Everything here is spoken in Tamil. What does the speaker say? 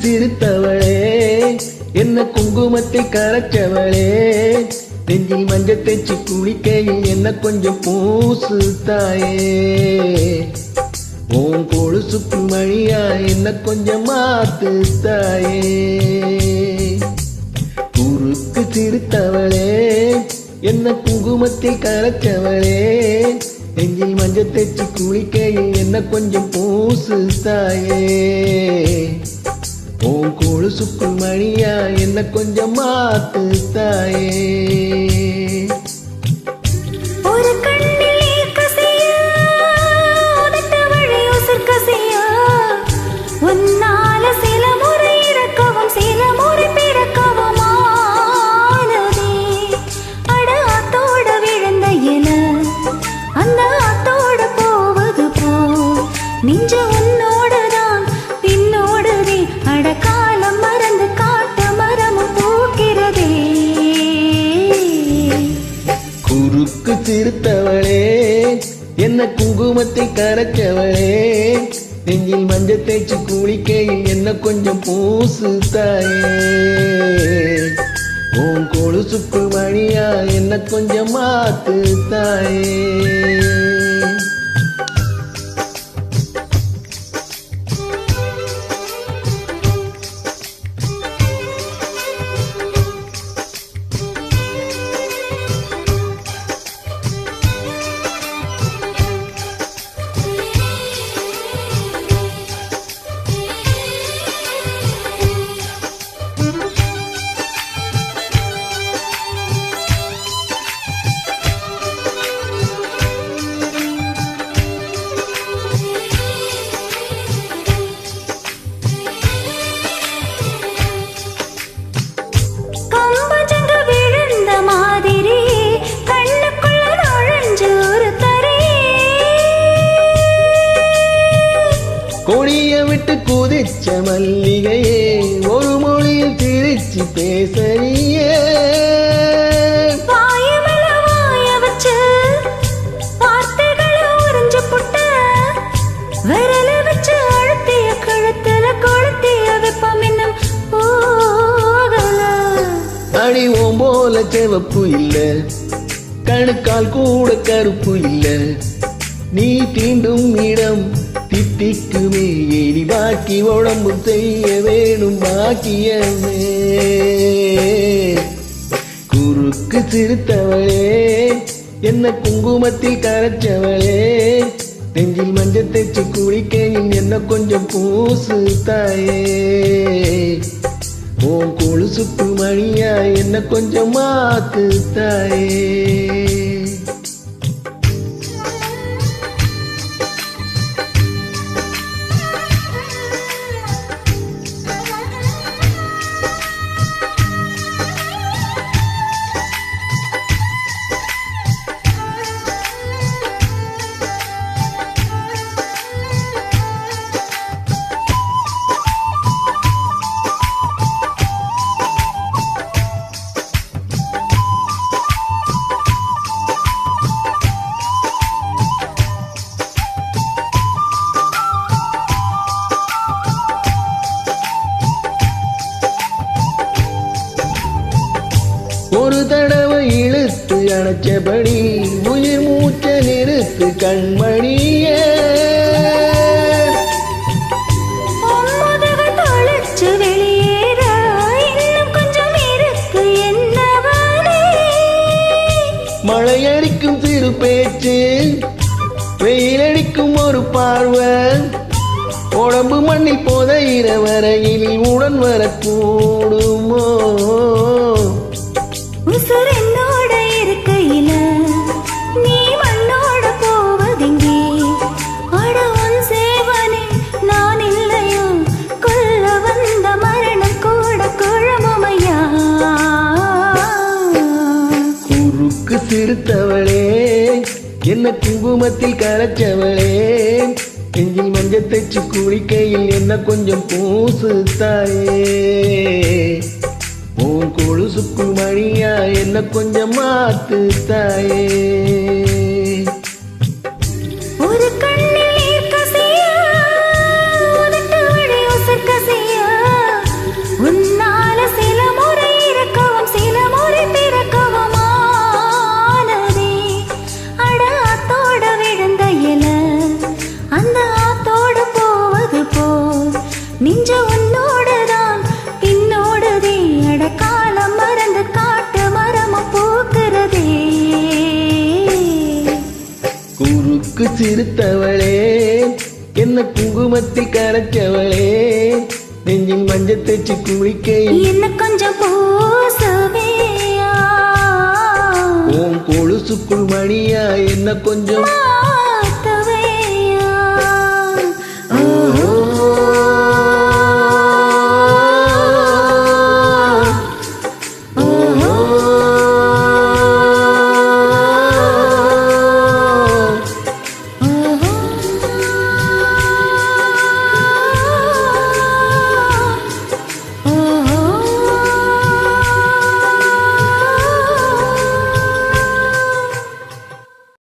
சிரித்தவளே என்ன குங்குமத்தை கரைச்சவளே நெஞ்சில் மஞ்சள் தேய்ச்சி குளிக்கையில் என்ன கொஞ்சம் பூசு தாயே உன் கொலுசுக்கு மணியா என்ன கொஞ்சம் மாத்து தாயே குறுக்கு சிரித்தவளே என்ன குங்குமத்தை கரைச்சவளே நெஞ்சில் மஞ்சள் தேய்ச்சி குளிக்கையில் என்ன கொஞ்சம் பூசு தாயே உன் கொலுசுக்குள் மணியா என்ன கொஞ்சம் மாத்து தாயே ஒரு கண்ணில் கசியா உனக்கு வழி உசர் கசியா உன்னால சில முறை இறக்கவும் சில முறை பிறக்கவும் ஆனதே அட ஆத்தோட விழுந்த இல அந்த ஆத்தோட போவது போ நெஞ்ச உன்னோடுதான் பின்னோடுதே அட காலம் மறந்து காட்ட மரமும் பூக்கிறதே குறுக்கு சிரித்தவளே என்ன குங்குமத்தை கரைச்சவளே நெஞ்சில் மஞ்சள் தேய்ச்சி குளிக்கையில் என்ன கொஞ்சம் பூசு தாயே உன் கொலுசுக்குள் மணியா என்ன கொஞ்சம் மாத்து தாயே கொடிய விட்டு குதிச்ச மல்லிகையே ஒரு மொழியில் திரிச்சு பேசறியே வாய வச்சு வார்த்தைகளை உறிஞ்சு புட்ட விரல வச்சு அழுத்திய கழுத்துல கொளுத்திய வெப்பம் இன்னும் போகல அடி ஓம் போல செவப்பு இல்ல கணுக்கால் கூட கருப்பு இல்ல நீ தீண்டும் இடம் தித்திக்குமே எலி பாக்கி உடம்பு செய்ய வேணும் பாக்கியமே குறுக்கு சிரித்தவளே என்ன குங்குமத்தில் கரைச்சவளே நெஞ்சில் மஞ்சள் தேய்ச்சி குளிக்கையில் என்ன கொஞ்சம் பூசு தாயே உன் கொலுசுக்கு மணியா என்ன கொஞ்சம் மாத்து தாயே ஒரு தடவை இழுத்து அணைச்சபடி உயிர் மூச்ச நிறுத்து கண்மணியே வெளியேற இன்னும் கொஞ்சம் இருக்கு என்னவனே மழையடிக்கும் சிறு பேச்சு வெயிலடிக்கும் ஒரு பார்வை உடம்பு மண்ணில் போதையிற வரையில் உடன் வரக்கூடுமோ உசுர் என்னோட இருக்கையில நீ மண்ணோட போவதெங்கே அட உன் சேவனே நான் இல்லையோ கொல்ல வந்த மரணம் கூட குழம்புமையா குறுக்கு சிரித்தவளே என்ன குங்குமத்தில் கரைச்சவளே நெஞ்சில் மஞ்சள் தேய்ச்சி குளிக்கையில் என்ன கொஞ்சம் பூசு தாயே உன் கொலுசுக்குள் மணியா என்ன கொஞ்சம் மாத்து தாயே ஒரு கண்ணில் கசியா உனக்கு வழி உசர் கசியா குங்குமத்தை கரைச்சவளே நெஞ்சில் மஞ்சள் தேய்ச்சி குளிக்கையில் என்ன கொஞ்சம் பூசவேயா உன் கொலுசுக்குள் மணியா என்ன கொஞ்சம்